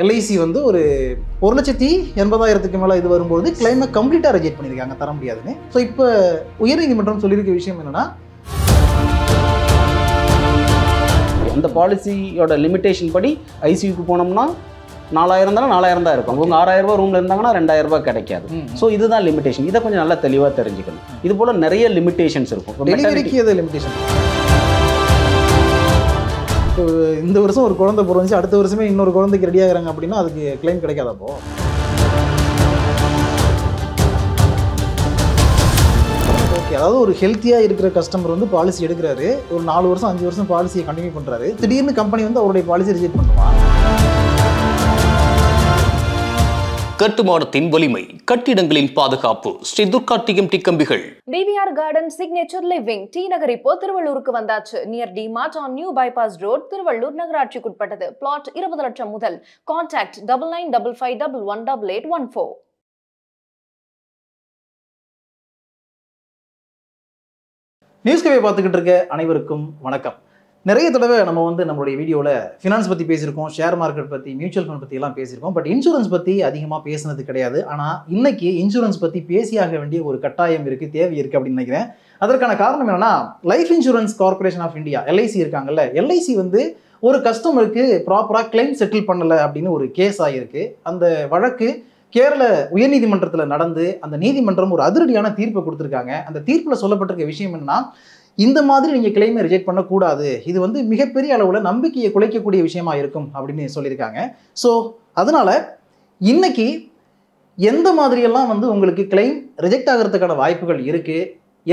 LIC வந்து ஒரு 1,80,000க்கு மேலே இது வரும்போது கிளைமை கம்ப்ளீட்டாக ரிஜெக்ட் பண்ணியிருக்காங்க, தர முடியாதுன்னு. ஸோ இப்போ உயர்நீதிமன்றம் சொல்லியிருக்க விஷயம் என்னென்னா, அந்த பாலிசியோட லிமிட்டேஷன் படி ஐசியூக்கு போனோம்னா 4,000 தானே 4,000 தான் இருக்கும். அவங்க 6,000 ரூபா ரூமில் இருந்தாங்கன்னா 2,000 ரூபாய் கிடைக்காது. ஸோ இதுதான் லிமிட்டேஷன். இதை கொஞ்சம் நல்லா தெளிவாக தெரிஞ்சுக்கணும். இது போல் நிறைய லிமிட்டேஷன்ஸ் இருக்கும். டெலிவரிக்கு எது லிமிட்டேஷன்? இந்த வருஷம் ஒரு குழந்தை பிறந்துச்சு, அடுத்த வருஷமே இன்னொரு குழந்தைக்கு ரெடி ஆகிறாங்க அப்படின்னா அதுக்கு கிளைம் கிடைக்காதப்போ? ஓகே, அதாவது ஒரு ஹெல்த்தியாக இருக்கிற கஸ்டமர் வந்து பாலிசி எடுக்கிறாரு, ஒரு 4 வருஷம் 5 வருஷம் பாலிசியை கண்டினியூ பண்ணுறாரு, திடீர்னு கம்பெனி வந்து அவருடைய பாலிசி ரிஜெக்ட் பண்ணுவான். கட்டுமானத்தின் வலிமை, கட்டிடங்களின் பாதுகாப்பு. ஸ்ரீ துர்கா டிஎம்டி கம்பிகள். TVR garden signature living T Nagar இப்போ திருவள்ளூருக்கு வந்தாச்சு. Near D Mart on new bypass road, Tiruvallur நகராட்சிக்குட்பட்டது. பிளாட் 20 லட்சம் முதல். கான்டாக்ட் 9955511814. நியூஸ் கவே பார்த்துக்கிட்டு இருக்க அனைவருக்கும் வணக்கம். நிறைய தடவை நம்ம வந்து நம்மளுடைய வீடியோவில் ஃபினான்ஸ் பற்றி பேசியிருக்கோம், ஷேர் மார்க்கெட் பற்றி, மியூச்சுவல் ஃபண்ட் பற்றி எல்லாம் பேசியிருக்கோம். பட் இன்சூரன்ஸ் பற்றி அதிகமாக பேசினது கிடையாது. ஆனால் இன்னைக்கு இன்சூரன்ஸ் பற்றி பேசியாக வேண்டிய ஒரு கட்டாயம் இருக்குது, தேவை இருக்குது அப்படின்னு நினைக்கிறேன். அதற்கான காரணம் என்னன்னா, life insurance corporation of India LIC இருக்காங்கல்ல, எல்ஐசி வந்து ஒரு கஸ்டமருக்கு ப்ராப்பராக கிளைம் செட்டில் பண்ணலை அப்படின்னு ஒரு கேஸ் ஆகிருக்கு. அந்த வழக்கு கேரள உயர்நீதிமன்றத்தில் நடந்து அந்த நீதிமன்றம் ஒரு அதிரடியான தீர்ப்பை கொடுத்துருக்காங்க. அந்த தீர்ப்பில் சொல்லப்பட்டிருக்க விஷயம் என்னன்னா, இந்த மாதிரி நீங்கள் கிளைமை ரிஜெக்ட் பண்ணக்கூடாது, இது வந்து மிகப்பெரிய அளவில் நம்பிக்கையை குலைக்கக்கூடிய விஷயமா இருக்கும் அப்படின்னு சொல்லியிருக்காங்க. ஸோ அதனால் இன்னைக்கு எந்த மாதிரியெல்லாம் வந்து உங்களுக்கு கிளைம் ரிஜெக்ட் ஆகிறதுக்கான வாய்ப்புகள் இருக்குது,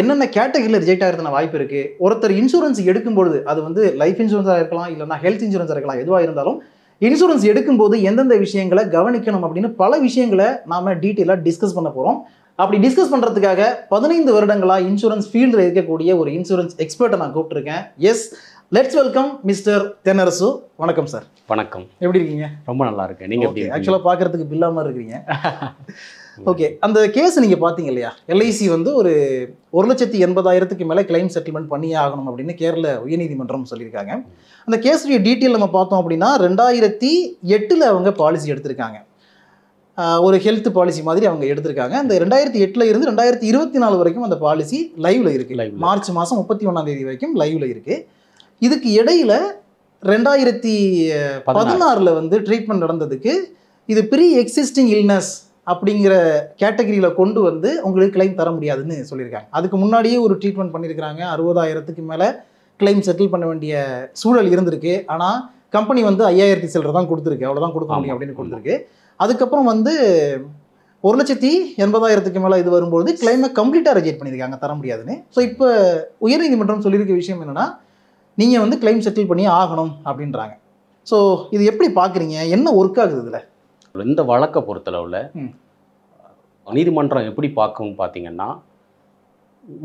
என்னென்ன கேட்டகரியில் ரிஜெக்ட் ஆகிறதுக்கான வாய்ப்பு இருக்குது, ஒருத்தர் இன்சூரன்ஸ் எடுக்கும்பொழுது அது வந்து லைஃப் இன்சூரன்ஸாக இருக்கலாம், இல்லைனா ஹெல்த் இன்சூரன்ஸாக இருக்கலாம், எதுவாக இருந்தாலும் இன்சூரன்ஸ் எடுக்கும்போது எந்தெந்த விஷயங்களை கவனிக்கணும் அப்படின்னு பல விஷயங்களை நாம் டீட்டெயிலாக டிஸ்கஸ் பண்ண போகிறோம். அப்படி டிஸ்கஸ் பண்ணுறதுக்காக 15 வருடங்களாக இன்சூரன்ஸ் ஃபீல்டில் இருக்கக்கூடிய ஒரு இன்சூரன்ஸ் எக்ஸ்பர்ட்டை நான் கூப்பிட்டுருக்கேன். Yes, let's welcome mister Thennarasu. வணக்கம் சார். வணக்கம். எப்படி இருக்கீங்க? ரொம்ப நல்லா இருக்கேன். நீங்கள் எப்படி? ஆக்சுவலாக பார்க்குறதுக்கு பில்லா மாதிரி இருக்கீங்க. ஓகே, அந்த கேஸ் நீங்கள் பார்த்தீங்க இல்லையா, எல்ஐசி வந்து ஒரு 1,80,000க்கு மேலே கிளைம் செட்டில்மெண்ட் பண்ணியே ஆகணும் அப்படின்னு கேரள உயர்நீதிமன்றம் சொல்லியிருக்காங்க. அந்த கேஸுடைய டீட்டெயில் நம்ம பார்த்தோம் அப்படின்னா, 2008 அவங்க பாலிசி எடுத்திருக்காங்க. ஒரு ஹெல்த் பாலிசி மாதிரி அவங்க எடுத்திருக்காங்க. அந்த 2008 இருந்து 2024 வரைக்கும் அந்த பாலிசி லைவ்ல இருக்கு. மார்ச் மாதம் 31ஆம் தேதி வரைக்கும் லைவ்ல இருக்கு. இதுக்கு இடையில 2016 வந்து ட்ரீட்மெண்ட் நடந்ததுக்கு இது ப்ரீ எக்ஸிஸ்டிங் இல்னஸ் அப்படிங்கிற கேட்டகரியில் கொண்டு வந்து உங்களுக்கு கிளைம் தர முடியாதுன்னு சொல்லியிருக்காங்க. அதுக்கு முன்னாடியே ஒரு ட்ரீட்மெண்ட் பண்ணியிருக்கிறாங்க. 60,000க்கு மேலே கிளைம் செட்டில் பண்ண வேண்டிய சூழல் இருந்திருக்கு. ஆனால் கம்பெனி வந்து 5,000 சில்லரை தான் கொடுத்துருக்கு, அவ்வளோதான் கொடுக்க முடியும் அப்படின்னு கொடுத்துருக்கு. அதுக்கப்புறம் வந்து 1,80,000க்கு மேலே இது வரும்போது கிளைமை கம்ப்ளீட்டாக ரிஜெக்ட் பண்ணியிருக்காங்க, தர முடியாதுன்னு. ஸோ இப்போ உயர்நீதிமன்றம் சொல்லியிருக்க விஷயம் என்னென்னா, நீங்கள் வந்து கிளைம் செட்டில் பண்ணி ஆகணும் அப்படின்றாங்க. ஸோ இது எப்படி பார்க்குறீங்க, என்ன ஒர்க் ஆகுது இதில்? இந்த வழக்கை பொறுத்தளவில் நீதிமன்றம் எப்படி பார்க்கும் பார்த்தீங்கன்னா,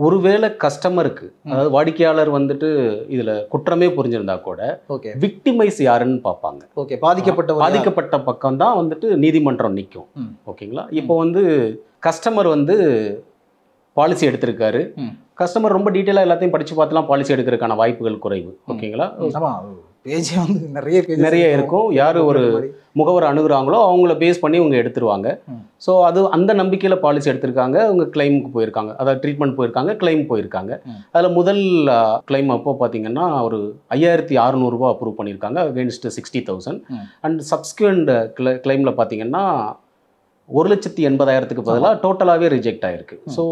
ஒருவேளை கஸ்டமருக்கு, அதாவது வாடிக்கையாளர் வந்துட்டு இதில் குற்றமே புரிஞ்சிருந்தா கூட ஓகே, விக்டிமைஸ் யாருன்னு பார்ப்பாங்க. ஓகே, பாதிக்கப்பட்ட பக்கம் தான் வந்துட்டு நீதிமன்றம் நிற்கும். ஓகேங்களா? இப்போ வந்து கஸ்டமர் வந்து பாலிசி எடுத்திருக்காரு. கஸ்டமர் ரொம்ப டீட்டெயிலாக எல்லாத்தையும் படித்து பார்த்துலாம் பாலிசி எடுக்கிறதுக்கான வாய்ப்புகள் குறைவு. ஓகேங்களா? பேஜ் வந்து நிறைய இருக்கும். யார் ஒரு முகவர் அணுகுறாங்களோ அவங்கள பேஸ் பண்ணி அவங்க எடுத்துருவாங்க. ஸோ அது அந்த நம்பிக்கையில் பாலிசி எடுத்திருக்காங்க. அவங்க கிளைமுக்கு போயிருக்காங்க, அதாவது ட்ரீட்மெண்ட் போயிருக்காங்க, கிளைம் போயிருக்காங்க. அதில் முதல் கிளைம் அப்போ பார்த்தீங்கன்னா ஒரு 5,600 ரூபா அப்ரூவ் பண்ணியிருக்காங்க அகெயின்ஸ்ட் 60,000. அண்ட் சப்ஸ்குவெண்ட் கிளைமில் பார்த்தீங்கன்னா 1,80,000க்கு பதிலாக டோட்டலாகவே ரிஜெக்ட் ஆகிருக்கு. ஸோ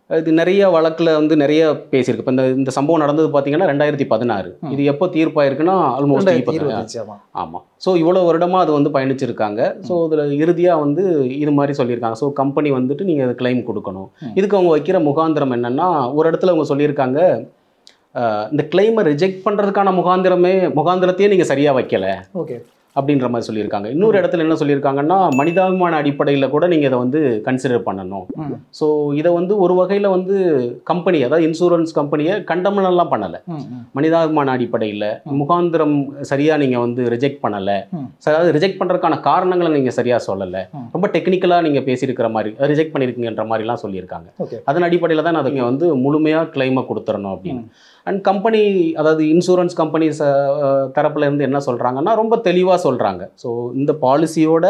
இது நிறைய வழக்கில் வந்து நிறைய பேசியிருக்கு. இப்போ இந்த சம்பவம் நடந்தது பார்த்தீங்கன்னா 2016. இது எப்போ தீர்ப்பாயிருக்குன்னா ஆல்மோஸ்ட் 20. ஆமாம். ஸோ இவ்வளோ வருடமாக அது வந்து பயணிச்சிருக்காங்க. ஸோ இதில் இறுதியாக வந்து இது மாதிரி சொல்லியிருக்காங்க. ஸோ கம்பெனி வந்துட்டு நீங்கள் அது கிளைம் கொடுக்கணும். இதுக்கு அவங்க வைக்கிற முகாந்திரம் என்னென்னா, ஒரு இடத்துல அவங்க சொல்லியிருக்காங்க, இந்த கிளைமை ரிஜெக்ட் பண்ணுறதுக்கான முகாந்திரத்தையே நீங்கள் சரியாக வைக்கலை. ஓகே, அப்படின்ற மாதிரி சொல்லியிருக்காங்க. இன்னொரு இடத்துல என்ன சொல்லியிருக்காங்கன்னா, மனிதாபிமான அடிப்படையில் கூட நீங்கள் இதை வந்து கன்சிடர் பண்ணணும். ஸோ இதை வந்து ஒரு வகையில் வந்து கம்பெனி, அதாவது இன்சூரன்ஸ் கம்பெனியை கண்டமெல்லாம் பண்ணலை. மனிதாபிமான அடிப்படையில் முகாந்திரம் சரியாக நீங்கள் வந்து ரிஜெக்ட் பண்ணலை, அதாவது ரிஜெக்ட் பண்ணுறதுக்கான காரணங்களை நீங்கள் சரியாக சொல்லலை, ரொம்ப டெக்னிக்கலாக நீங்கள் பேசியிருக்கிற மாதிரி ரிஜெக்ட் பண்ணியிருக்கீங்கன்ற மாதிரிலாம் சொல்லியிருக்காங்க. அதன் அடிப்படையில் தான் அதை வந்து முழுமையாக கிளைமை கொடுத்துடணும் அப்படின்னு. அண்ட் கம்பெனி, அதாவது இன்சூரன்ஸ் கம்பெனிஸ் தரப்புல இருந்து என்ன சொல்கிறாங்கன்னா ரொம்ப தெளிவாக சொல்கிறாங்க. ஸோ இந்த பாலிசியோட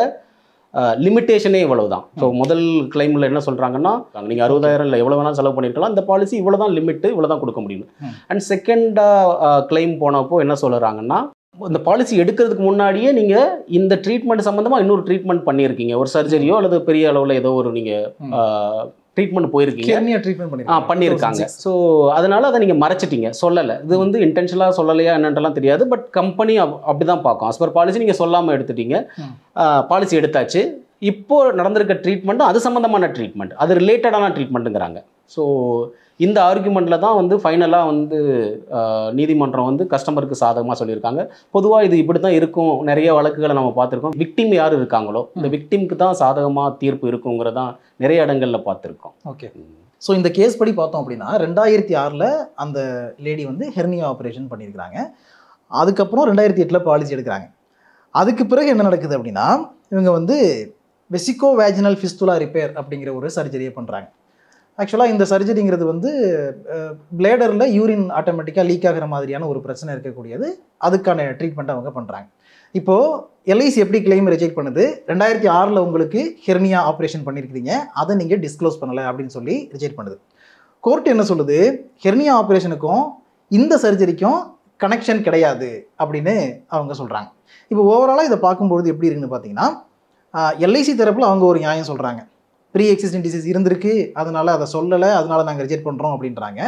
லிமிட்டேஷனே இவ்வளவு தான். ஸோ முதல் கிளைமில் என்ன சொல்கிறாங்கன்னா, நீங்கள் 60,000 இல்லை எவ்வளோ வேணாலும் செலவு பண்ணியிருக்கலாம், இந்த பாலிசி இவ்வளோ தான் லிமிட்டு, இவ்வளோ தான் கொடுக்க முடியும். அண்ட் செகண்டாக கிளைம் போனப்போ என்ன சொல்கிறாங்கன்னா, இந்த பாலிசி எடுக்கிறதுக்கு முன்னாடியே நீங்கள் இந்த ட்ரீட்மெண்ட் சம்மந்தமாக இன்னொரு ட்ரீட்மெண்ட் பண்ணியிருக்கீங்க, ஒரு சர்ஜரியோ அல்லது பெரிய அளவில் ஏதோ ஒரு நீங்கள் ட்ரீட்மெண்ட் போயிருக்கீங்க, பண்ணியிருக்காங்க. ஸோ அதனால் அதை நீங்கள் மறைச்சிட்டீங்க, சொல்லலை. இது வந்து இன்டென்ஷனலாக சொல்லலையா என்னன்றலாம் தெரியாது. பட் கம்பெனி அப்படி தான் பார்க்கும். ஆஸ் பர் பாலிசி நீங்கள் சொல்லாமல் எடுத்துட்டீங்க, பாலிசி எடுத்தாச்சு, இப்போது நடந்திருக்க ட்ரீட்மெண்ட்டும் அது சம்மந்தமான ட்ரீட்மெண்ட், அது ரிலேட்டடான ட்ரீட்மெண்ட்டுங்கிறாங்க. ஸோ இந்த ஆர்குமெண்ட்டில் தான் வந்து ஃபைனலாக வந்து நீதிமன்றம் வந்து கஸ்டமருக்கு சாதகமாக சொல்லியிருக்காங்க. பொதுவாக இது இப்படி தான் இருக்கும். நிறைய வழக்குகளை நம்ம பார்த்துருக்கோம். விக்டிம் யார் இருக்காங்களோ இந்த விக்டிம்க்கு தான் சாதகமாக தீர்ப்பு இருக்குங்கிறதான் நிறைய இடங்களில் பார்த்துருக்கோம். ஓகே. ஸோ இந்த கேஸ் படி பார்த்தோம் அப்படின்னா 2006 அந்த லேடி வந்து ஹெர்னியா ஆப்ரேஷன் பண்ணியிருக்கிறாங்க. அதுக்கப்புறம் 2008 பாலிசி எடுக்கிறாங்க. அதுக்கு பிறகு என்ன நடக்குது அப்படின்னா, இவங்க வந்து வெசிகோ வேஜினல் ஃபிஸ்டுலா ரிப்பேர் அப்படிங்கிற ஒரு சர்ஜரியை பண்ணுறாங்க. ஆக்சுவலாக இந்த சர்ஜரிங்கிறது வந்து பிளேடரில் யூரின் ஆட்டோமேட்டிக்காக லீக் ஆகிற மாதிரியான ஒரு பிரச்சனை இருக்கக்கூடியது. அதுக்கான ட்ரீட்மெண்ட் அவங்க பண்ணுறாங்க. இப்போது எல்ஐசி எப்படி கிளைம் ரிஜெக்ட் பண்ணுது, 2006 உங்களுக்கு ஹெர்னியா ஆப்ரேஷன் பண்ணியிருக்கிறீங்க, அதை நீங்கள் டிஸ்க்ளோஸ் பண்ணலை அப்படின்னு சொல்லி ரிஜெக்ட் பண்ணுது. கோர்ட் என்ன சொல்லுது, ஹெர்னியா ஆப்ரேஷனுக்கும் இந்த சர்ஜரிக்கும் கனெக்ஷன் கிடையாது அப்படின்னு அவங்க சொல்கிறாங்க. இப்போ ஓவராலாக இதை பார்க்கும்பொழுது எப்படி இருக்குன்னு பார்த்தீங்கன்னா, எல்ஐசி தரப்பில் அவங்க ஒரு நியாயம் சொல்கிறாங்க, ப்ரீ எக்ஸிஸ்டிங் டிசீஸ் இருந்திருக்கு, அதனால் அதை சொல்லலை, அதனால் நாங்கள் ரிஜெக்ட் பண்ணுறோம் அப்படின்றாங்க.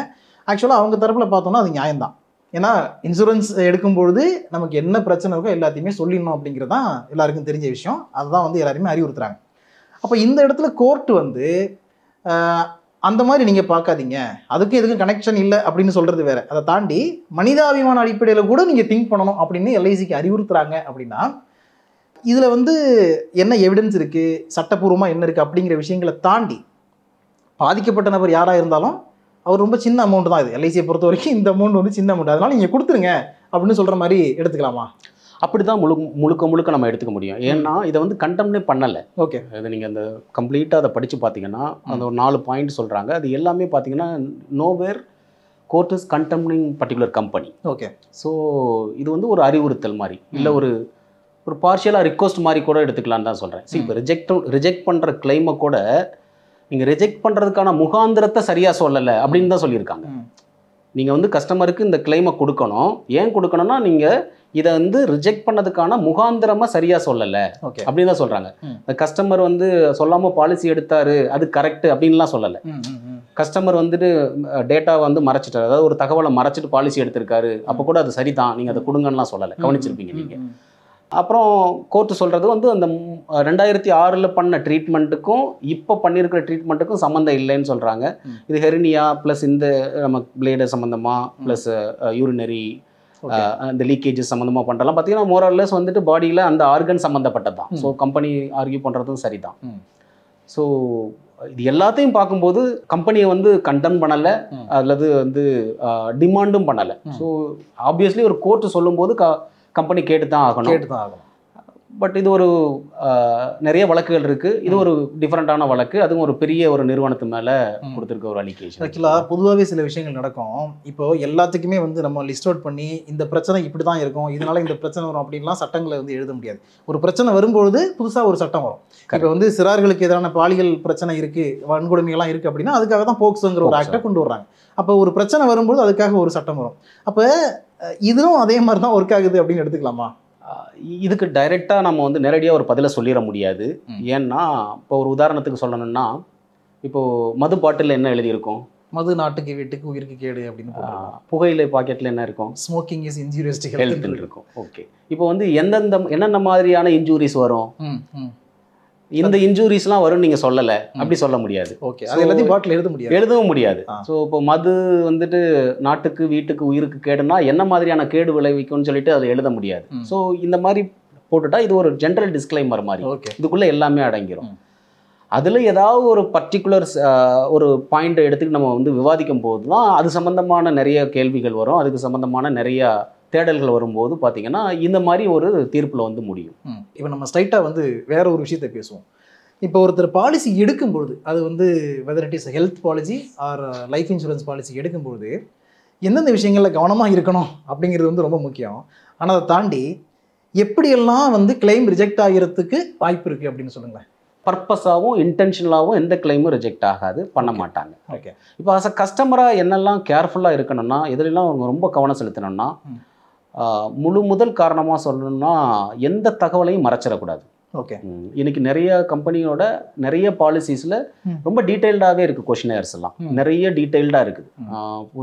ஆக்சுவலாக அவங்க தரப்பில் பார்த்தோம்னா அது நியாயம்தான். ஏன்னா இன்சூரன்ஸ் எடுக்கும்பொழுது நமக்கு என்ன பிரச்சனை இருக்கோ எல்லாத்தையுமே சொல்லிடணும் அப்படிங்கிறது தான் எல்லாருக்கும் தெரிஞ்ச விஷயம். அதுதான் வந்து எல்லாருமே அறிவுறுத்துறாங்க. அப்போ இந்த இடத்துல கோர்ட் வந்து அந்த மாதிரி நீங்கள் பார்க்காதீங்க, அதுக்கும் எதுக்கும் கனெக்ஷன் இல்லை அப்படின்னு சொல்கிறது வேறு. அதை தாண்டி மனிதாபிமான அடிப்படையில் கூட நீங்கள் திங்க் பண்ணணும் அப்படின்னு எல்ஐசிக்கு அறிவுறுத்துறாங்க. அப்படின்னா இதில் வந்து என்ன எவிடன்ஸ் இருக்குது, சட்டப்பூர்வமாக என்ன இருக்குது அப்படிங்கிற விஷயங்களை தாண்டி பாதிக்கப்பட்ட நபர் யாராக இருந்தாலும் அவர் ரொம்ப சின்ன அமௌண்ட் தான். இது எல்ஐசியை பொறுத்த வரைக்கும் இந்த அமௌண்ட் வந்து சின்ன அமௌண்ட், அதனால் நீங்கள் கொடுத்துருங்க அப்படின்னு சொல்கிற மாதிரி எடுத்துக்கலாமா? அப்படி தான் முழுக்க நம்ம எடுத்துக்க முடியும். ஏன்னா இதை வந்து கண்டெம்னே பண்ணலை. ஓகே. இதை நீங்கள் அந்த கம்ப்ளீட்டாக அதை படித்து பார்த்தீங்கன்னா அந்த ஒரு 4 பாயிண்ட் சொல்கிறாங்க. அது எல்லாமே பார்த்தீங்கன்னா nowhere court is condemning particular company. Okay. So இது வந்து ஒரு அறிவுறுத்தல் மாதிரி, இல்லை ஒரு பார்ஷியலாக ரிக்வஸ்ட் மாதிரி கூட எடுத்துக்கலான்னு தான் சொல்கிறேன். சரி, இப்போ ரிஜெக்ட் பண்ணுற கிளைமை கூட நீங்கள் ரிஜெக்ட் பண்ணுறதுக்கான முகாந்திரத்தை சரியாக சொல்லலை அப்படின்னு தான் சொல்லியிருக்காங்க. நீங்கள் வந்து கஸ்டமருக்கு இந்த கிளைமை கொடுக்கணும். ஏன் கொடுக்கணும்னா நீங்கள் இதை வந்து ரிஜெக்ட் பண்ணதுக்கான முகாந்திரமாக சரியாக சொல்லலை அப்படின்னு தான் சொல்கிறாங்க. இந்த கஸ்டமர் வந்து சொல்லாமல் பாலிசி எடுத்தார், அது கரெக்டு அப்படின்லாம் சொல்லலை. கஸ்டமர் வந்துட்டு டேட்டா வந்து மறைச்சிட்டாரு, அதாவது ஒரு தகவலை மறைச்சிட்டு பாலிசி எடுத்திருக்காரு, அப்போ கூட அது சரிதான், நீங்கள் அதை கொடுங்கன்னுலாம் சொல்லலை. கவனிச்சிருப்பீங்க நீங்கள். அப்புறம் கோர்ட்டு சொல்கிறது வந்து அந்த 2006 பண்ண ட்ரீட்மெண்ட்டுக்கும் இப்போ பண்ணியிருக்கிற ட்ரீட்மெண்ட்டுக்கும் சம்மந்தம் இல்லைன்னு சொல்கிறாங்க. இது ஹெர்னியா ப்ளஸ் இந்த நம்ம பிளேடர் சம்மந்தமாக ப்ளஸ் யூரினரி அந்த லீக்கேஜஸ் சம்மந்தமாக பண்ணுறலாம் பார்த்தீங்கன்னா மோரல்லஸ் வந்துட்டு பாடியில் அந்த ஆர்கன் சம்மந்தப்பட்டது தான். ஸோ கம்பெனி ஆர்கியூ பண்ணுறதும் சரி தான். ஸோ இது எல்லாத்தையும் பார்க்கும்போது கம்பெனியை வந்து கண்டெம் பண்ணலை அல்லது வந்து டிமாண்டும் பண்ணலை. ஸோ ஆப்வியஸ்லி ஒரு கோர்ட்டு சொல்லும்போது கம்பெனி கேட்டு தான் ஆகணும். பட் இது ஒரு நிறைய வழக்குகள் இருக்குது. இது ஒரு டிஃப்ரெண்ட்டான வழக்கு. அதுவும் ஒரு பெரிய ஒரு நிறுவனத்து மேலே கொடுத்துருக்க ஒரு அலிகேஷன். ஆக்சுவலாக பொதுவாகவே சில விஷயங்கள் நடக்கும். இப்போது எல்லாத்துக்குமே வந்து நம்ம லிஸ்ட் அவுட் பண்ணி இந்த பிரச்சனை இப்படி தான் இருக்கும், இதனால் இந்த பிரச்சனை வரும் அப்படின்லாம் சட்டங்களை வந்து எழுத முடியாது. ஒரு பிரச்சனை வரும்பொழுது புதுசாக ஒரு சட்டம் வரும். இப்போ வந்து சிறார்களுக்கு எதிரான பாலியல் பிரச்சனை இருக்குது, வன்கொடுமைகள்லாம் இருக்குது அப்படின்னா அதுக்காக தான் போக்சோங்கிற ஒரு ஆக்டை கொண்டு வர்றாங்க. அப்போ ஒரு பிரச்சனை வரும்போது அதுக்காக ஒரு சட்டம் வரும். அப்போ இதுவும் அதே மாதிரி தான் ஒர்க் ஆகுது அப்படின்னு எடுத்துக்கலாமா? இதுக்கு டைரெக்டாக நம்ம வந்து நேரடியாக ஒரு பதிலை சொல்லிட முடியாது. ஏன்னா இப்போ ஒரு உதாரணத்துக்கு சொல்லணும்னா, இப்போது மது பாட்டில் என்ன எழுதியிருக்கும், மது நாட்டுக்கு வீட்டுக்கு உயிருக்கு கேடு அப்படின்னு. புகையிலை பாக்கெட்டில் என்ன இருக்கும், smoking is injurious to health இருக்கும். ஓகே. இப்போ வந்து என்னென்ன மாதிரியான இன்ஜூரிஸ் வரும், இந்த இன்ஜூரிஸ்லாம் வரும்னு நீங்கள் சொல்லலை, அப்படி சொல்ல முடியாது. ஓகே. அது எல்லாத்தையும் பாட்டில் எழுதவும் முடியாது. ஸோ இப்போ மது வந்துட்டு நாட்டுக்கு வீட்டுக்கு உயிருக்கு கேடுனா என்ன மாதிரியான கேடு விளைவிக்கும்னு சொல்லிட்டு அதை எழுத முடியாது. ஸோ இந்த மாதிரி போட்டுட்டா இது ஒரு ஜென்ரல் டிஸ்க்ளைமர் மாதிரி. ஓகே. இதுக்குள்ளே எல்லாமே அடங்கிடும். அதில் ஏதாவது ஒரு பர்டிகுலர் ஒரு பாயிண்ட்டை எடுத்துக்கிட்டு நம்ம வந்து விவாதிக்கும் போது தான் அது சம்மந்தமான நிறைய கேள்விகள் வரும். அதுக்கு சம்மந்தமான நிறையா தேடல்கள் வரும்போது பார்த்தீங்கன்னா இந்த மாதிரி ஒரு தீர்ப்பில் வந்து முடியும். இப்போ நம்ம ஸ்ட்ரைட்டாக வந்து வேற ஒரு விஷயத்தை பேசுவோம். இப்போ ஒருத்தர் பாலிசி எடுக்கும்பொழுது அது வந்து whether it is health policy R life insurance policy எடுக்கும்பொழுது எந்தெந்த விஷயங்களில் கவனமாக இருக்கணும் அப்படிங்கிறது வந்து ரொம்ப முக்கியம். ஆனால் அதை தாண்டி எப்படியெல்லாம் வந்து கிளைம் ரிஜெக்ட் ஆகிறதுக்கு வாய்ப்பு இருக்குது அப்படின்னு சொல்லுங்களேன். பர்பஸாகவும் இன்டென்ஷனலாகவும் எந்த கிளைமும் ரிஜெக்ட் ஆகாது, பண்ண மாட்டாங்க. ஓகே. இப்போ அஸ் அ கஸ்டமராக என்னெல்லாம் கேர்ஃபுல்லாக இருக்கணும்னா, எதுலாம் அவங்க ரொம்ப கவனம் செலுத்தணும்னா, முதல் காரணமாக சொல்லணும்னா எந்த தகவலையும் மறைச்சிடக்கூடாது. ஓகே. இன்னைக்கு நிறைய கம்பெனியோட நிறைய பாலிசிஸில் ரொம்ப டீட்டெயில்டாகவே இருக்குது. கொஷினர்ஸ் எல்லாம் நிறைய டீட்டெயில்டாக இருக்குது.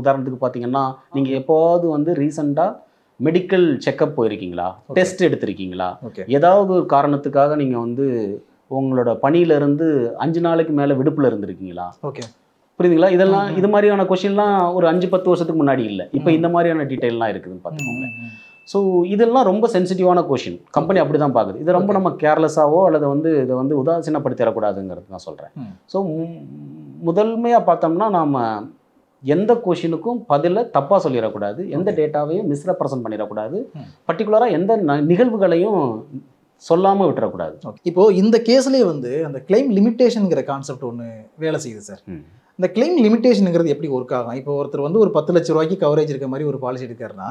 உதாரணத்துக்கு பார்த்தீங்கன்னா, நீங்கள் எப்போவாவது வந்து ரீசெண்டாக மெடிக்கல் செக்கப் போயிருக்கீங்களா, டெஸ்ட் எடுத்திருக்கீங்களா, ஏதாவது ஒரு காரணத்துக்காக நீங்கள் வந்து உங்களோட பணியிலேருந்து 5 நாளைக்கு மேலே விடுப்பில் இருந்திருக்கீங்களா? ஓகே, புரியுதுங்களா? இதெல்லாம் இது மாதிரியான கொஷின்லாம் ஒரு 5-10 வருஷத்துக்கு முன்னாடி இல்லை. இப்போ இந்த மாதிரியான டீட்டெயிலாம் இருக்குதுன்னு பார்த்துக்கோங்க. ஸோ இதெல்லாம் ரொம்ப சென்சிட்டிவான கொஷின். கம்பெனி அப்படி தான் பார்க்குது. இதை ரொம்ப நம்ம கேர்லெஸ்ஸாவோ அல்லது வந்து இதை வந்து உதாசீனப்படுத்திடக்கூடாதுங்கிறது தான் சொல்கிறேன். ஸோ முதன்மையாக பார்த்தோம்னா நாம் எந்த கொஷினுக்கும் பதிலை தப்பாக சொல்லிடக்கூடாது, எந்த டேட்டாவையும் மிஸ்ரெப்ரசன்ட் பண்ணிடக்கூடாது, பர்டிகுலராக எந்த நிகழ்வுகளையும் சொல்லாமல் விட்டுறக்கூடாது. இப்போது இந்த கேஸ்லேயே வந்து அந்த கிளைம் லிமிட்டேஷனுங்கிற கான்செப்ட் ஒன்று வேலை செய்யுது சார். இந்த கிளைம் லிமிட்டேஷனுங்கிறது எப்படி ஒர்க் ஆகும்? இப்போ ஒருத்தர் வந்து ஒரு 10 லட்ச ரூபாய்க்கு கவரேஜ் இருக்க மாதிரி ஒரு பாலிசி எடுக்காருன்னா,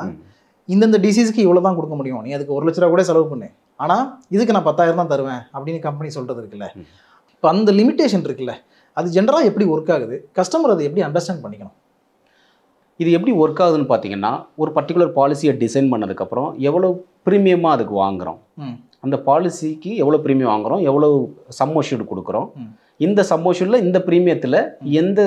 இந்தந்த டிசீஸ்க்கு இவ்வளோ தான் கொடுக்க முடியும், நீ அதுக்கு 1 லட்ச ரூபா கூட செலவு பண்ணு, ஆனால் இதுக்கு நான் 10,000 தான் தருவேன் அப்படின்னு கம்பெனி சொல்கிறது இருக்குல்ல. இப்போ அந்த லிமிட்டேஷன் இருக்குல்ல, அது ஜென்ரலாக எப்படி ஒர்க் ஆகுது, கஸ்டமர் அதை எப்படி அண்டர்ஸ்டாண்ட் பண்ணிக்கணும்? இது எப்படி ஒர்க் ஆகுதுன்னு பார்த்தீங்கன்னா, ஒரு பர்டிகுலர் பாலிசியை டிசைன் பண்ணதுக்கப்புறம் எவ்வளோ ப்ரீமியமாக அதுக்கு வாங்குகிறோம், அந்த பாலிசிக்கு எவ்வளோ ப்ரீமியம் வாங்குகிறோம், எவ்வளோ சம் அஷ்யூர்டு கொடுக்குறோம், இந்த சம் அஷ்யூர்டில் இந்த ப்ரீமியத்தில் எந்த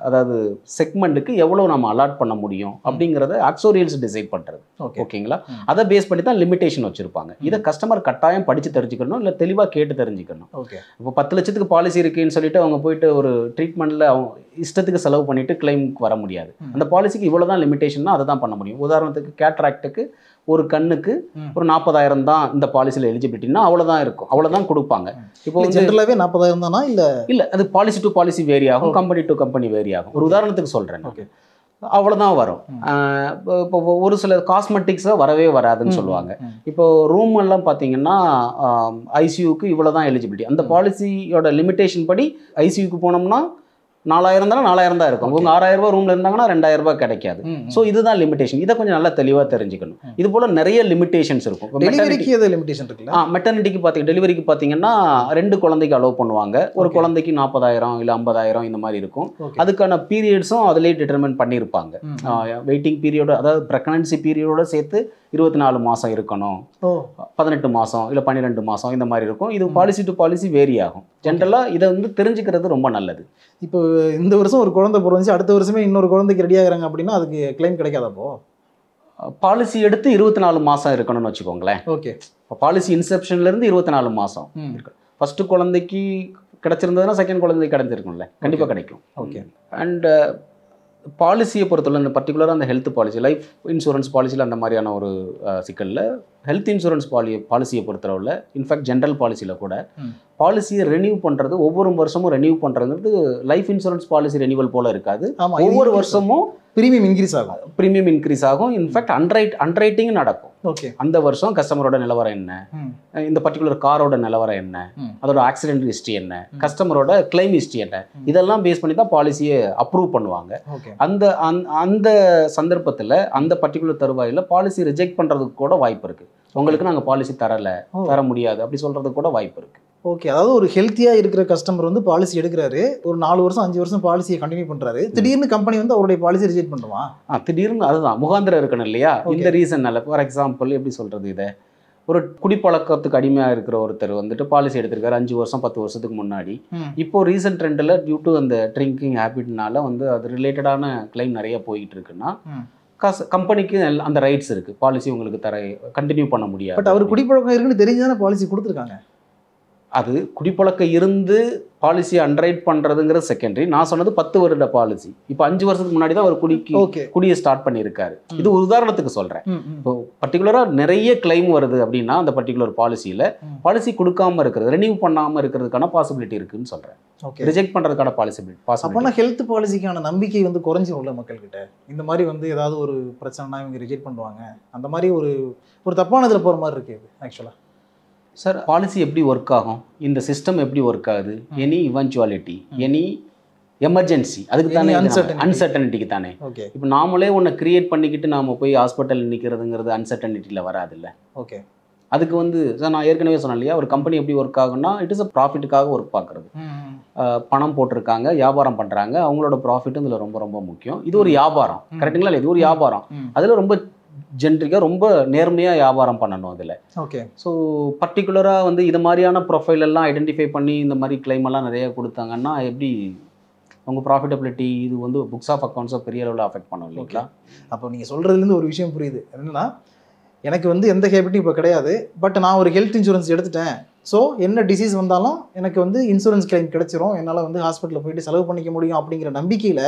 அதாவது செக்மெண்ட்டுக்கு எவ்வளோ நம்ம அலாட் பண்ண முடியும் அப்படிங்கிறத ஆக்சுவரியல்ஸ் டிசைட் பண்ணுறது. ஓகேங்களா? அதை பேஸ் பண்ணி தான் லிமிட்டேஷன் வச்சுருப்பாங்க. இதை கஸ்டமர் கட்டாயம் படித்து தெரிஞ்சுக்கணும், இல்லை தெளிவாக கேட்டு தெரிஞ்சுக்கணும். ஓகே. இப்போ 10 லட்சத்துக்கு பாலிசி இருக்குன்னு சொல்லிட்டு அவங்க போயிட்டு ஒரு ட்ரீட்மெண்ட்டில் அவங்க இஷ்டத்துக்கு செலவு பண்ணிவிட்டு கிளைமுக்கு வர முடியாது. அந்த பாலிசிக்கு இவ்வளோ தான் லிமிட்டேஷன்னா அதை தான் பண்ண முடியும். உதாரணத்துக்கு கேட்ராக்டுக்கு ஒரு கண்ணுக்கு ஒரு 40,000 தான் இந்த பாலிசியில் எலிஜிபிலிட்டினா அவ்வளோதான் இருக்கும், அவ்வளோதான் கொடுப்பாங்க. இப்போ ஜென்ரலாகவே 40,000 தானா? இல்லை அது பாலிசி டு பாலிசி வேரி ஆகும், கம்பெனி டு கம்பெனி வேரி ஆகும். ஒரு உதாரணத்துக்கு சொல்கிறேன், ஓகே, அவ்வளோதான் வரும். இப்போ ஒரு சில காஸ்மெட்டிக்ஸை வரவே வராதுன்னு சொல்லுவாங்க. இப்போ ரூம் எல்லாம் பார்த்தீங்கன்னா ஐசியூக்கு இவ்வளோ தான் எலிஜிபிலிட்டி. அந்த பாலிசியோட லிமிட்டேஷன் படி ஐசியூக்கு போனோம்னா 4,000 தானே 4,000 தான் இருக்கும். உங்க 6,000 ரூபாய் ரூம்ல இருந்தாங்கன்னா 2,000 ரூபாய் கிடைக்காது. ஸோ இதுதான் லிமிடேஷன். இதை கொஞ்சம் நல்லா தெளிவாக தெரிஞ்சுக்கணும். இது போல நிறைய லிமிடேஷன்ஸ் இருக்கும். டெலிவரிக்கு எது லிமிடேஷன் இருக்குல்ல? மெட்டர்னிட்டிக்கு பார்த்தீங்கன்னா டெலிவரிக்கு பார்த்தீங்கன்னா 2 குழந்தைக்கு அலோவ் பண்ணுவாங்க. ஒரு குழந்தைக்கு 40,000 இல்லை 50,000 இந்த மாதிரி இருக்கும். அதுக்கான பீரியட்ஸும் அதிலே டிட்டர்மின் பண்ணியிருப்பாங்க. வெயிட்டிங் பீரியட், அதாவது ப்ரெக்னன்சி பீரியடோட சேர்த்து 24 மாதம் இருக்கணும், 18 மாதம் இல்லை 12 மாதம் இந்த மாதிரி இருக்கும். இது பாலிசி டு பாலிசி வேரி ஆகும். ஜென்ரலாக இதை வந்து தெரிஞ்சுக்கிறது ரொம்ப நல்லது. இப்போ இந்த வருஷம் ஒரு குழந்தை பிறந்துச்சு, அடுத்த வருஷமே இன்னொரு குழந்தைக்கு ரெடி ஆகுறாங்க அப்படின்னா அதுக்கு கிளைம் கிடைக்காதப்போ? பாலிசி எடுத்து 24 மாதம் இருக்கணும்னு வச்சுக்கோங்களேன். ஓகே. இப்போ பாலிசி இன்செப்ஷன்லேருந்து 24 மாதம் இருக்கு. ஃபஸ்ட்டு குழந்தைக்கு கிடச்சிருந்ததுன்னா செகண்ட் குழந்தைக்கு கிடைச்சிருக்கும்ல, கண்டிப்பாக கிடைக்கும். ஓகே. அண்ட் பாலிசியை பொறுத்தவரை இந்த பர்டிகுலராக அந்த ஹெல்த் பாலிசி, லைஃப் இன்சூரன்ஸ் பாலிசியில் அந்த மாதிரியான ஒரு சிக்கலில் ஹெல்த் இன்சூரன்ஸ் பாலிசியை பொறுத்தளவில், இன்ஃபேக்ட் ஜென்ரல் பாலிசியில் கூட பாலிசியை ரெனியூ பண்ணுறது, ஒவ்வொரு வருஷமும் ரெனியூ பண்ணுறதுங்கிறது லைஃப் இன்சூரன்ஸ் பாலிசி ரெனியூவல் போல் இருக்காது. ஒவ்வொரு வருஷமும் ப்ரீமியம் இன்க்ரீஸ் ஆகும். இன்ஃபேக்ட் அண்டர்ரைட்டிங் நடக்கும். ஓகே. அந்த வருஷம் கஸ்டமரோட நிலவரம் என்ன, இந்த பர்டிகுலர் காரோட நிலவரம் என்ன, அதோட ஆக்சிடென்ட் ஹிஸ்ட்ரி என்ன, கஸ்டமரோட கிளைம் ஹிஸ்ட்ரி என்ன, இதெல்லாம் பேஸ் பண்ணி தான் பாலிசியை அப்ரூவ் பண்ணுவாங்க. அந்த சந்தர்ப்பத்தில் அந்த பர்டிகுலர் தருவாயில் பாலிசி ரிஜெக்ட் பண்ணுறதுக்கு கூட வாய்ப்பு இருக்குது. உங்களுக்கு நாங்கள் பாலிசி தர முடியாது அப்படி சொல்கிறதுக்கு கூட வாய்ப்பு இருக்குது. ஓகே. அதாவது ஒரு ஹெல்த்தியாக இருக்கிற கஸ்டமர் வந்து பாலிசி எடுக்கிறாரு, ஒரு 4 வருஷம் 5 வருஷம் பாலிசியை கண்டினியூ பண்ணுறாரு, திடீர்னு கம்பெனி வந்து அவருடைய பாலிசி ரிஜெக்ட் பண்ணுவான். திடீர்னு அதுதான் முகாந்திரம் இருக்கணும் இல்லையா? இந்த ரீசன்னால ஃபார் எக்ஸாம்பிள் எப்படி சொல்கிறது, இதை ஒரு குடிப்பழக்கத்துக்கு அடிமையாக இருக்கிற ஒருத்தர் வந்துட்டு பாலிசி எடுத்திருக்காரு 5 வருஷம் 10 வருஷத்துக்கு முன்னாடி. இப்போ ரீசெண்ட் ட்ரெண்டில் டியூ டு அந்த ட்ரிங்கிங் ஹேபிட்னால வந்து அது ரிலேட்டடான கிளைம் நிறைய போயிட்டு இருக்குன்னா கம்பெனிக்கு அந்த ரைட்ஸ் இருக்குது, பாலிசி உங்களுக்கு கண்டினியூ பண்ண முடியாது. பட் அவர் குடிப்பழக்கம் இருக்குன்னு தெரிஞ்சுதானே பாலிசி கொடுத்துருக்காங்க. அது குடிப்பழக்கம் இருந்து பாலிசி அண்டர்ரைட் பண்ணுறதுங்கிறது செகண்டரி. நான் சொன்னது 10 வருட பாலிசி. இப்போ 5 வருஷத்துக்கு முன்னாடி தான் அவர் குடியை ஸ்டார்ட் பண்ணியிருக்காரு. இது ஒரு உதாரணத்துக்கு சொல்கிறேன். இப்போ பர்டிகுலராக நிறைய கிளைம் வருது அப்படின்னா அந்த பர்டிகுலர் பாலிசியில் பாலிசி கொடுக்காம இருக்கிறது, ரெனியூ பண்ணாமல் இருக்கிறதுக்கான பாசிபிலிட்டி இருக்குன்னு சொல்கிறேன். ரிஜெக்ட் பண்ணுறதுக்கான பாசிபிலிட்டி. அப்போனா ஹெல்த் பாலிசிக்கான நம்பிக்கை வந்து குறைஞ்சிரும்ல மக்கள்கிட்ட. இந்த மாதிரி வந்து ஏதாவது ஒரு பிரச்சனைனா இவங்க ரிஜெக்ட் பண்ணுவாங்க, அந்த மாதிரி ஒரு தப்பானதில் போகிற மாதிரி இருக்குது ஆக்சுவலாக. சார், பாலிசி எப்படி ஒர்க் ஆகும், இந்த சிஸ்டம் எப்படி ஒர்க் ஆகுது, எனி இவென்ச்சுவாலிட்டி, எனி எமர்ஜென்சி அதுக்கு தானே uncertainty. அன்சர்டனிட்டிக்கு தானே. ஓகே இப்போ நாமளே ஒன்று கிரியேட் பண்ணிக்கிட்டு நாம போய் ஹாஸ்பிட்டல் நிற்கிறதுங்கிறது அன்சர்டனிட்டியில் வராதுல்ல. ஓகே அதுக்கு வந்து சார் நான் ஏற்கனவே சொன்னேன் இல்லையா, ஒரு கம்பெனி எப்படி ஒர்க் ஆகுன்னா இட் இஸ் அ ப்ராஃபிட்டுக்காக ஒர்க் பார்க்குறது. பணம் போட்டிருக்காங்க, வியாபாரம் பண்ணுறாங்க, அவங்களோட ப்ராஃபிட்டும் இதில் ரொம்ப ரொம்ப முக்கியம். இது ஒரு வியாபாரம், கரெக்டுங்களா இல்லை? இது ஒரு வியாபாரம். அதில் ரொம்ப ஜென்ரிக்காக ரொம்ப நேர்மையாக வியாபாரம் பண்ணணும் அதில். ஓகே ஸோ பர்டிகுலராக வந்து இது மாதிரியான ப்ரொஃபைல் எல்லாம் ஐடென்டிஃபை பண்ணி இந்த மாதிரி கிளைம் எல்லாம் நிறைய கொடுத்தாங்கன்னா எப்படி உங்கள் ப்ராஃபிட்டபிலிட்டி இது வந்து புக்ஸ் ஆஃப் அக்கௌண்ட்ஸை பெரிய அளவில் அஃபெக்ட் பண்ணும் இல்லைங்களா? அப்போ நீங்கள் சொல்கிறதுலேருந்து ஒரு விஷயம் புரியுது என்னன்னா, எனக்கு வந்து எந்த ஹேபிட்டும் இப்போ கிடையாது, பட் நான் ஒரு ஹெல்த் இன்சூரன்ஸ் எடுத்துட்டேன். ஸோ என்ன டிசீஸ் வந்தாலும் எனக்கு வந்து இன்சூரன்ஸ் கிளைம் கிடைச்சிரும், என்னால் வந்து ஹாஸ்பிட்டலில் போயிட்டு செலவு பண்ணிக்க முடியும் அப்படிங்கிற நம்பிக்கையில்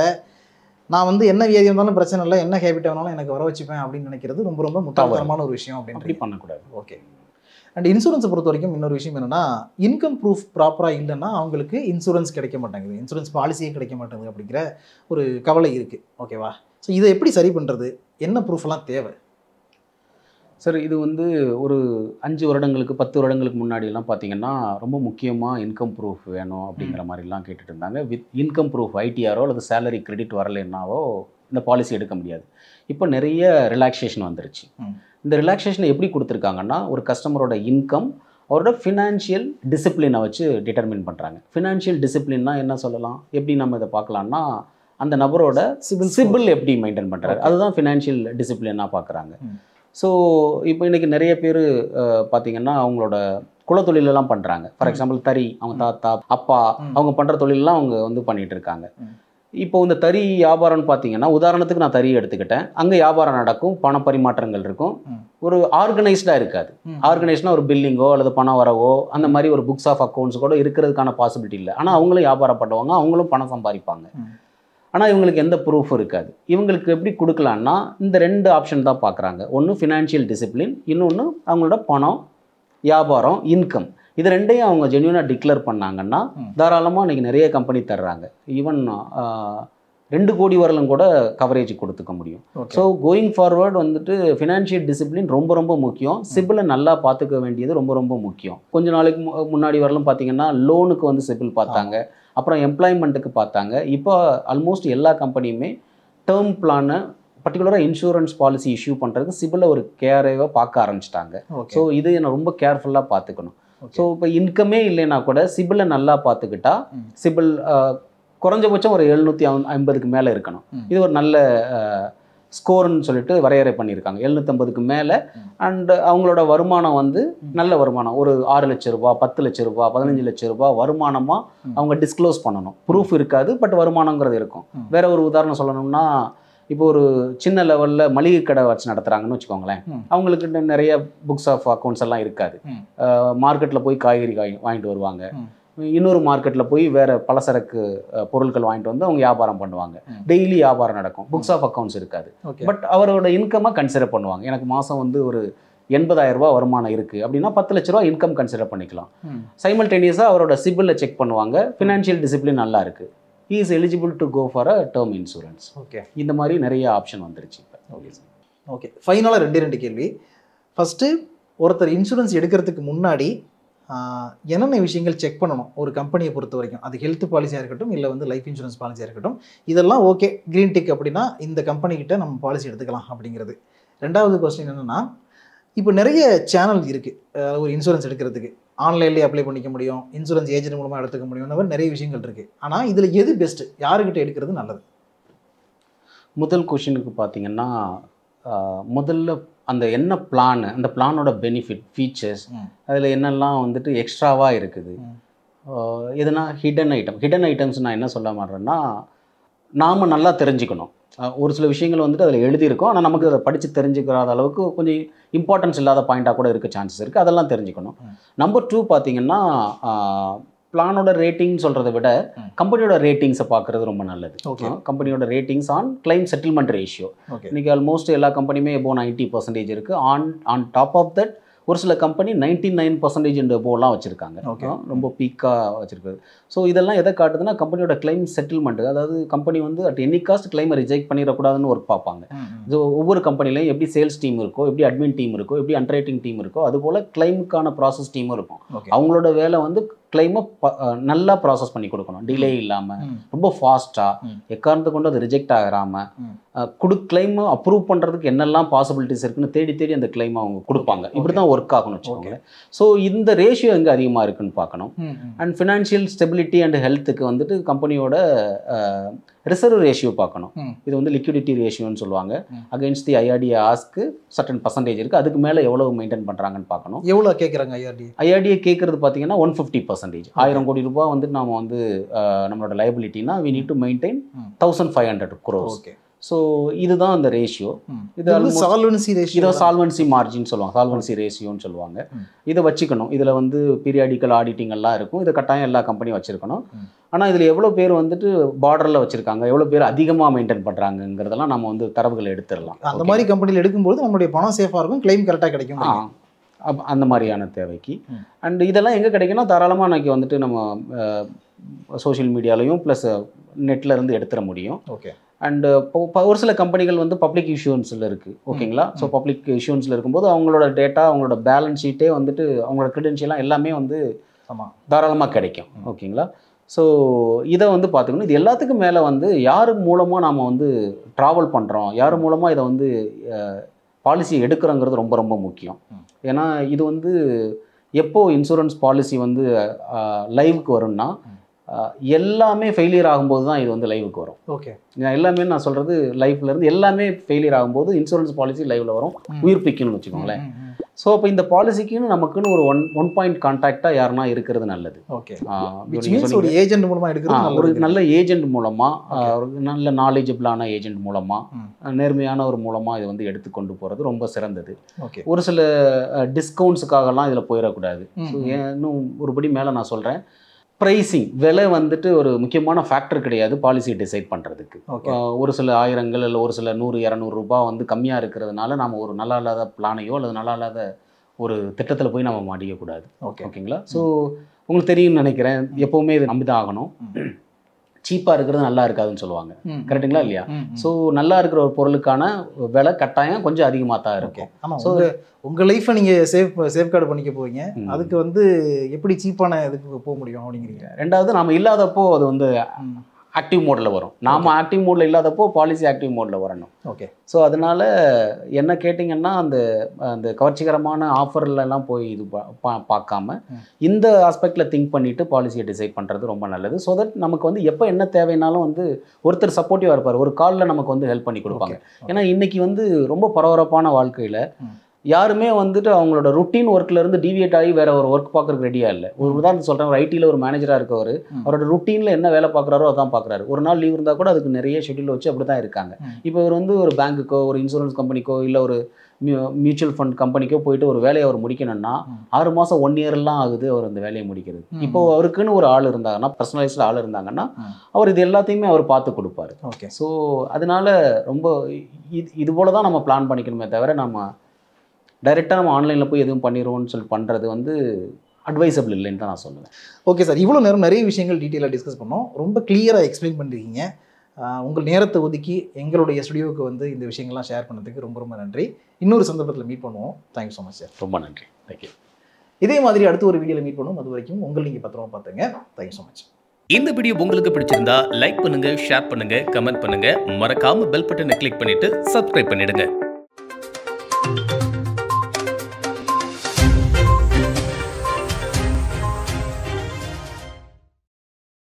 நான் வந்து என்ன வியாதி வந்தாலும் பிரச்சனை இல்லை, என்ன ஹேபிட் வேணாலும் எனக்கு வர வச்சுப்பேன் அப்படின்னு நினைக்கிறது ரொம்ப ரொம்ப முட்டாள்தனமான ஒரு விஷயம் அப்படி அப்படின்னு பண்ணக்கூடாது. ஓகே. அண்ட் இன்சூரன்ஸை பொறுத்த வரைக்கும் இன்னொரு விஷயம் என்னென்னா, இன்கம் ப்ரூஃப் ப்ராப்பராக இல்லைன்னா அவங்களுக்கு இன்சூரன்ஸ் கிடைக்க மாட்டேங்குது, இன்சூரன்ஸ் பாலிசியே கிடைக்க மாட்டேங்குது அப்படிங்கிற ஒரு கவலை இருக்குது. ஓகேவா? ஸோ இதை எப்படி சரி பண்ணுறது, என்ன ப்ரூஃப்லாம் தேவை? சார் இது வந்து ஒரு 5 வருடங்களுக்கு 10 வருடங்களுக்கு முன்னாடியெல்லாம் பார்த்தீங்கன்னா ரொம்ப முக்கியமாக இன்கம் ப்ரூஃப் வேணும் அப்படிங்கிற மாதிரிலாம் கேட்டுட்டு இருந்தாங்க. வித் இன்கம் ப்ரூஃப் ஐடிஆரோ அல்லது சேலரி கிரெடிட் வரலைன்னாவோ இந்த பாலிசி எடுக்க முடியாது. இப்போ நிறைய ரிலாக்ஸேஷன் வந்துருச்சு. இந்த ரிலாக்ஸேஷனை எப்படி கொடுத்துருக்காங்கன்னா, ஒரு கஸ்டமரோட இன்கம் அவரோட ஃபினான்ஷியல் டிசிப்ளினை வச்சு டிட்டர்மின் பண்ணுறாங்க. ஃபினான்ஷியல் டிசிப்ளின்னா என்ன சொல்லலாம், எப்படி நம்ம இதை பார்க்கலான்னா, அந்த நபரோட சிபில் எப்படி மெயின்டைன் பண்ணுறாரு, அதுதான் ஃபினான்ஷியல் டிசிப்ளினாக பார்க்குறாங்க. ஸோ இப்போ இன்றைக்கி நிறைய பேர் பார்த்திங்கன்னா அவங்களோட குலத்தொழிலெல்லாம் பண்ணுறாங்க. ஃபார் எக்ஸாம்பிள் தறி, அவங்க தாத்தா அப்பா அவங்க பண்ணுற தொழிலெலாம் அவங்க வந்து பண்ணிகிட்டு இருக்காங்க. இப்போ இந்த தறி வியாபாரம்னு பார்த்தீங்கன்னா, உதாரணத்துக்கு நான் தறி எடுத்துக்கிட்டேன், அங்கே வியாபாரம் நடக்கும், பண பரிமாற்றங்கள் இருக்கும், ஒரு ஆர்கனைஸ்டாக இருக்காது. ஆர்கனைஸ்டாக ஒரு பில்லிங்கோ அல்லது பணம் வரவோ அந்த மாதிரி ஒரு புக்ஸ் ஆஃப் அக்கௌண்ட்ஸ் கூட இருக்கிறதுக்கான பாசிபிலிட்டி இல்லை. ஆனால் அவங்களும் வியாபாரம் பண்ணுவாங்க, அவங்களும் பணம் சம்பாதிப்பாங்க. ஆனால் இவங்களுக்கு எந்த ப்ரூஃப் இருக்காது. இவங்களுக்கு எப்படி கொடுக்கலான்னா இந்த 2 ஆப்ஷன் தான் பார்க்குறாங்க. ஒன்று ஃபினான்ஷியல் டிசிப்ளின், இன்னொன்று அவங்களோட பணம், வியாபாரம், இன்கம். இது 2ஐயும் அவங்க ஜென்யூனாக டிக்ளேர் பண்ணாங்கன்னா தாராளமாக இன்றைக்கி நிறைய கம்பெனி தர்றாங்க. ஈவன் 2 கோடி வரலும் கூட கவரேஜ் கொடுத்துக்க முடியும். ஸோ கோயிங் ஃபார்வர்டு வந்துட்டு ஃபினான்ஷியல் டிசிப்ளின் ரொம்ப ரொம்ப முக்கியம். சிபிலை நல்லா பார்த்துக்க வேண்டியது ரொம்ப ரொம்ப முக்கியம். கொஞ்ச நாளைக்கு முன்னாடி வரலும் பார்த்தீங்கன்னா லோனுக்கு வந்து சிபில் பார்த்தாங்க, அப்புறம் எம்ப்ளாய்மெண்ட்டுக்கு பார்த்தாங்க. இப்போ ஆல்மோஸ்ட் எல்லா கம்பெனியுமே டேர்ம் பிளானை பர்டிகுலராக இன்சூரன்ஸ் பாலிசி இஷ்யூ பண்ணுறதுக்கு சிபிலை ஒரு கேராக பார்க்க ஆரம்பிச்சிட்டாங்க. ஸோ இது நான் ரொம்ப கேர்ஃபுல்லாக பார்த்துக்கணும். ஸோ இப்போ இன்கமே இல்லைன்னா கூட சிபிலை நல்லா பார்த்துக்கிட்டா, சிபில் குறைஞ்சபட்சம் ஒரு 750க்கு மேலே இருக்கணும். இது ஒரு நல்ல ஸ்கோர்னு சொல்லிட்டு வரையறை பண்ணியிருக்காங்க. 750க்கு மேலே. அண்ட் அவங்களோட வருமானம் வந்து நல்ல வருமானம், ஒரு 6 லட்ச ரூபா, 10 லட்ச ரூபா, 15 லட்ச ரூபா வருமானமாக அவங்க டிஸ்க்ளோஸ் பண்ணணும். ப்ரூஃப் இருக்காது, பட் வருமானங்கிறது இருக்கும். வேற ஒரு உதாரணம் சொல்லணும்னா, இப்போ ஒரு சின்ன லெவலில் மளிகை கடை வச்சு நடத்துகிறாங்கன்னு வச்சுக்கோங்களேன், அவங்களுக்கு நிறைய புக்ஸ் ஆஃப் அக்கௌண்ட்ஸ் எல்லாம் இருக்காது. மார்க்கெட்டில் போய் காய்கறி வாங்கிட்டு வருவாங்க, இன்னொரு மார்க்கெட்டில் போய் வேறு பலசரக்கு பொருட்கள் வாங்கிட்டு வந்து அவங்க வியாபாரம் பண்ணுவாங்க. டெய்லி வியாபாரம் நடக்கும், புக்ஸ் ஆஃப் அக்கௌண்ட்ஸ் இருக்காது. பட் அவரோட இன்கம்மை கன்சிடர் பண்ணுவாங்க. எனக்கு மாதம் வந்து ஒரு 80,000 ரூபா வருமானம் இருக்குது அப்படின்னா 10 லட்ச ரூபா இன்கம் கன்சிடர் பண்ணிக்கலாம். சைமல்டேனியஸாக அவரோட சிபிலை செக் பண்ணுவாங்க, ஃபினான்ஷியல் டிசிப்ளின் நல்லா இருக்குது, he is eligible to go for a term insurance. Okay, இந்த மாதிரி நிறைய ஆப்ஷன் வந்துருச்சு இப்போ. ஓகே, ஃபைனலாக 2 கேள்வி. ஃபஸ்ட்டு, ஒருத்தர் இன்சூரன்ஸ் எடுக்கிறதுக்கு முன்னாடி என்னென்ன விஷயங்கள் செக் பண்ணணும் ஒரு கம்பெனியை பொறுத்த வரைக்கும்? அது ஹெல்த் பாலிசியாக இருக்கட்டும், இல்லை வந்து லைஃப் இன்சூரன்ஸ் பாலிசியாக இருக்கட்டும், இதெல்லாம் ஓகே க்ரீன் டிக் அப்படின்னா இந்த கம்பெனிக்கிட்ட நம்ம பாலிசி எடுத்துக்கலாம் அப்படிங்கிறது. 2வது கொஸ்டின் என்னென்னா, இப்போ நிறைய சேனல் இருக்குது ஒரு இன்சூரன்ஸ் எடுக்கிறதுக்கு. ஆன்லைன்லேயே அப்ளை பண்ணிக்க முடியும், இன்சூரன்ஸ் ஏஜென்ட் மூலமாக எடுத்துக்க முடியும், இந்த மாதிரி நிறைய விஷயங்கள் இருக்குது. ஆனால் இதில் எது பெஸ்ட்டு, யாருக்கிட்ட எடுக்கிறது நல்லது? முதல் கொஷினுக்கு பார்த்தீங்கன்னா, முதல்ல அந்த என்ன பிளான், அந்த பிளானோட பெனிஃபிட், ஃபீச்சர்ஸ், அதில் என்னெல்லாம் வந்துட்டு எக்ஸ்ட்ராவாக இருக்குது, எதுனா ஹிடன் ஐட்டம்ஸ் நான் என்ன சொல்ல மாட்டேன்னா, நாம் நல்லா தெரிஞ்சுக்கணும். ஒரு சில விஷயங்கள் வந்துட்டு அதில் எழுதியிருக்கோம், ஆனால் நமக்கு அதை படித்து தெரிஞ்சுக்கிறாத அளவுக்கு கொஞ்சம் இம்பார்ட்டன்ஸ் இல்லாத பாயிண்ட்டாக கூட இருக்க சான்சஸ் இருக்குது, அதெல்லாம் தெரிஞ்சுக்கணும். நம்பர் 2 பார்த்தீங்கன்னா, பிளானோட ரேட்டிங் சொல்கிறத விட கம்பெனியோட ரேட்டிங்ஸை பார்க்குறது ரொம்ப நல்லது. கம்பெனியோட ratings on claim settlement ratio இன்றைக்கி ஆல்மோஸ்ட் எல்லா கம்பெனியுமே எபோ 90% இருக்குது. ஆன் டாப் ஆஃப் தட் ஒரு சில கம்பெனி 99% இந்த எபோலாம் வச்சுருக்காங்க, ரொம்ப பீக்காக வச்சுருக்குது. ஸோ இதெல்லாம் எதை காட்டுதுன்னா, கம்பெனியோட கிளைம் செட்டில்மெண்ட், அதாவது கம்பெனி வந்து அட் எனி காஸ்ட் கிளைமை ரிஜெக்ட் பண்ணிடக்கூடாதுன்னு ஒர்க் பார்ப்பாங்க. ஸோ ஒவ்வொரு கம்பெனிலையும் எப்படி சேல்ஸ் டீம் இருக்கோ, எப்படி அட்மின் டீம் இருக்கோ, எப்படி அண்டர்ரைட்டிங் டீம் இருக்கோ, அதுபோல் கிளைமுக்கான ப்ராசஸ் டீமும் இருக்கும். அவங்களோட வேலை வந்து கிளைமை நல்லா ப்ராசஸ் பண்ணி கொடுக்கணும், டிலே இல்லாமல் ரொம்ப ஃபாஸ்ட்டாக, எக்காரணத்தை கொண்டு அது ரிஜெக்ட் ஆகாமல் கிளைமை அப்ரூவ் பண்ணுறதுக்கு என்னெல்லாம் பாசிபிலிட்டிஸ் இருக்குன்னு தேடி தேடி அந்த கிளைமை அவங்க கொடுப்பாங்க. இப்படி தான் ஒர்க் ஆகணும்னு வச்சுக்கோங்களேன். ஸோ இந்த ரேஷியோ எங்கே அதிகமாக இருக்குன்னு பார்க்கணும். அண்ட் ஃபினான்ஷியல் ஸ்டெபிலிட்டி அண்ட் ஹெல்த்துக்கு வந்துட்டு கம்பெனியோட ரிசர்வ் ரேஷியோ பார்க்கணும். இது வந்து லிக்விடிட்டி ரேஷியோன்னு சொல்லுவாங்க. அகைன்ஸ்ட் தி ஐஆர்டிஏ ஆஸ்க்கு சர்டன் பர்சன்டேஜ் இருக்குது, அதுக்கு மேலே எவ்வளவு மெயின்டைன் பண்ணுறாங்கன்னு பார்க்கணும். எவ்வளோ கேட்குறாங்க ஐஆர்டிஏ கேட்குறது பார்த்தீங்கன்னா 150%. 1000 கோடி ரூபாய் வந்து நம்ம வந்து நம்மளோட லைபிலிட்டினா we need to maintain 1500 crores. So இதுதான் அந்த ரேஷியோ. இது சால்வன்சி ரேஷியோ, இதை சால்வன்சி மார்ஜின் சொல்லுவாங்க, சால்வன்சி ரேஷியோன்னு சொல்லுவாங்க. இதை வச்சுக்கணும். இதில் வந்து பீரியாடிக்கல் ஆடிட்டிங் எல்லாம் இருக்கும். இதை கட்டாயம் எல்லா கம்பெனியும் வச்சுருக்கணும். ஆனால் இதில் எவ்வளோ பேர் வந்துட்டு பார்டரில் வச்சுருக்காங்க, எவ்வளோ பேர் அதிகமாக மெயின்டைன் பண்ணுறாங்கிறதெல்லாம் நம்ம வந்து தரவுகளை எடுத்துடலாம். அந்த மாதிரி கம்பெனியில் எடுக்கும்போது நம்மளுடைய பணம் சேஃபாக இருக்கும், கிளைம் கரெக்டாக கிடைக்கும். அந்த மாதிரியான தேவைக்கு. அண்ட் இதெல்லாம் எங்கே கிடைக்குன்னா தாராளமாக அன்றைக்கி வந்துட்டு நம்ம சோஷியல் மீடியாலையும் ப்ளஸ் நெட்டில் இருந்து எடுத்துட முடியும். ஓகே. அண்டு ஒரு சில கம்பெனிகள் வந்து பப்ளிக் இஷ்யூன்ஸில் இருக்குது. ஓகேங்களா. ஸோ பப்ளிக் இஷ்யூன்ஸில் இருக்கும்போது அவங்களோட டேட்டா, அவங்களோட பேலன்ஸ் ஷீட்டே வந்துட்டு அவங்களோட க்ரெடென்ஷியலாம் எல்லாமே வந்து தாராளமாக கிடைக்கும். ஓகேங்களா. ஸோ இதை வந்து பார்த்துக்கணும். இது எல்லாத்துக்கும் மேலே வந்து யார் மூலமாக நாம் வந்து ட்ராவல் பண்ணுறோம், யார் மூலமாக இதை வந்து பாலிசி எடுக்கிறோங்கிறது ரொம்ப ரொம்ப முக்கியம். ஏன்னா இது வந்து எப்போ இன்சூரன்ஸ் பாலிசி வந்து லைவுக்கு வரும்னா எல்லாமே ஃபெயிலியர் ஆகும்போது தான் இது வந்து லைவுக்கு வரும். ஓகே. எல்லாமே நான் சொல்கிறது லைஃப்லேருந்து எல்லாமே ஃபெயிலியர் ஆகும்போது இன்சூரன்ஸ் பாலிசி லைவில் வரும், உயிர்ப்பிக்கணும்னு வச்சுக்கோங்களேன். ஸோ அப்போ இந்த பாலிசிக்குன்னு நமக்குன்னு ஒரு ஒன் பாயிண்ட் கான்டாக்டாக யாருன்னா இருக்கிறது நல்லது. ஓகே. ஒரு ஏஜென்ட் மூலமாக எடுக்கிறது, ஒரு நல்ல ஏஜென்ட் மூலமாக, ஒரு நல்ல நாலேஜபிளான ஏஜென்ட் மூலமாக, நேர்மையான ஒரு மூலமாக இதை வந்து எடுத்துக்கொண்டு போகிறது ரொம்ப சிறந்தது. ஓகே. ஒரு சில டிஸ்கவுண்ட்ஸுக்காகலாம் இதில் போயிடக்கூடாது. ஸோ இன்னும் ஒருபடி மேலே நான் சொல்கிறேன், ப்ரைஸிங் விலை வந்துட்டு ஒரு முக்கியமான ஃபேக்டர் கிடையாது பாலிசி டிசைட் பண்ணுறதுக்கு. ஒரு சில ஆயிரங்கள் இல்லை ஒரு சில 100-200 ரூபாய் வந்து கம்மியாக இருக்கிறதுனால நம்ம ஒரு நல்லா இல்லாத பிளானையோ அல்லது நல்லா இல்லாத ஒரு திட்டத்தில் போய் நம்ம மாட்டிக்கக்கூடாது. ஓகேங்களா. ஸோ உங்களுக்கு தெரியும்னு நினைக்கிறேன், எப்போவுமே இது நம்பி தான் ஆகணும். சீப்பாக இருக்கிறது நல்லா இருக்காதுன்னு சொல்லுவாங்க. கரெக்டுங்களா இல்லையா. ஸோ நல்லா இருக்கிற ஒரு பொருளுக்கான விலை கட்டாயம் கொஞ்சம் அதிகமாக தான் இருக்கும். ஸோ உங்கள் லைஃப்பை நீங்கள் சேஃப்கார்டு பண்ணிக்க போவீங்க, அதுக்கு வந்து எப்படி சீப்பான இதுக்கு போக முடியும் அப்படிங்கிறீங்க. ரெண்டாவது நாம் இல்லாதப்போ அது வந்து ஆக்டிவ் மோடில் வரும். நாம் ஆக்டிவ் மோடில் இல்லாதப்போ பாலிசி ஆக்டிவ் மோடில் வரணும். ஓகே. ஸோ அதனால் என்ன கேட்டிங்கன்னா அந்த கவர்ச்சிகரமான ஆஃபர்லலாம் போய் இது பார்க்காம இந்த ஆஸ்பெக்டில் திங்க் பண்ணிவிட்டு பாலிசியை டிசைட் பண்ணுறது ரொம்ப நல்லது. ஸோ தட் நமக்கு வந்து எப்போ என்ன தேவைனாலும் வந்து ஒருத்தர் சப்போர்ட்டிவாக இருப்பார், ஒரு காலில் நமக்கு வந்து ஹெல்ப் பண்ணி கொடுப்பாங்க. ஏன்னா இன்றைக்கி வந்து ரொம்ப பரபரப்பான வாழ்க்கையில் யாருமே வந்துட்டு அவங்களோட ருட்டீன் ஒர்க்லேருந்து டிவியேட் ஆகி வேறு ஒரு ஒர்க் பார்க்குறதுக்கு ரெடியாக இல்லை. ஒரு உதாரணம் சொல்கிறேன், ஒரு ஐடியில் ஒரு மேனேஜராக இருக்கவர் அவரோட ருட்டீனில் என்ன வேலை பார்க்குறாரோ அதான் பார்க்குறாரு. ஒரு நாள் லீவ் இருந்தால் கூட அதுக்கு நிறைய ஷெட்யூல் வச்சு அப்படி தான் இருக்காங்க. இப்போ இவர் வந்து ஒரு பேங்க்குக்கோ ஒரு இன்சூரன்ஸ் கம்பெனிக்கோ இல்லை ஒரு மியூச்சுவல் ஃபண்ட் கம்பெனிக்கோ போயிட்டு ஒரு வேலையை அவர் முடிக்கணும்னா 6 மாதம் 1 இயர்லாம் ஆகுது அவர் அந்த வேலையை முடிக்கிறது. இப்போ அவருக்குன்னு ஒரு ஆள் இருந்தாங்கன்னா, பர்சனலைஸ்டு ஆள் இருந்தாங்கன்னா அவர் இது எல்லாத்தையுமே அவர் பார்த்து கொடுப்பாரு. ஓகே. ஸோ அதனால ரொம்ப இது போல தான் நம்ம பிளான் பண்ணிக்கணுமே தவிர நம்ம டைரெக்டாக நம்ம ஆன்லைனில் போய் எதுவும் பண்ணிடுவோம்னு சொல்லி பண்ணுறது வந்து அட்வைசபிள் இல்லைன்னு தான் நான் சொல்லுவேன். ஓகே சார், இவ்வளோ நேரம் நிறைய விஷயங்கள் டீட்டெயிலாக டிஸ்கஸ் பண்ணோம், ரொம்ப கிளியராக எக்ஸ்பிளைன் பண்ணிருக்கீங்க. உங்கள் நேரத்தை ஒதுக்கி எங்களுடைய ஸ்டுடியோவுக்கு வந்து இந்த விஷயங்கள்லாம் ஷேர் பண்ணதுக்கு ரொம்ப ரொம்ப நன்றி. இன்னொரு சந்தர்ப்பத்தில் மீட் பண்ணுவோம். Thank you so much sir. ரொம்ப நன்றி. தேங்க்யூ. இதே மாதிரி அடுத்த ஒரு வீடியோவில் மீட் பண்ணுவோம். அது வரைக்கும் உங்கள் நீங்கள் பத்திரமா பார்த்துங்க. Thank you so much. இந்த வீடியோ உங்களுக்கு பிடிச்சிருந்தா லைக் பண்ணுங்க, ஷேர் பண்ணுங்க, கமெண்ட் பண்ணுங்க, மறக்காம பெல் பட்டனை கிளிக் பண்ணிட்டு சப்ஸ்கிரைப் பண்ணிடுங்க.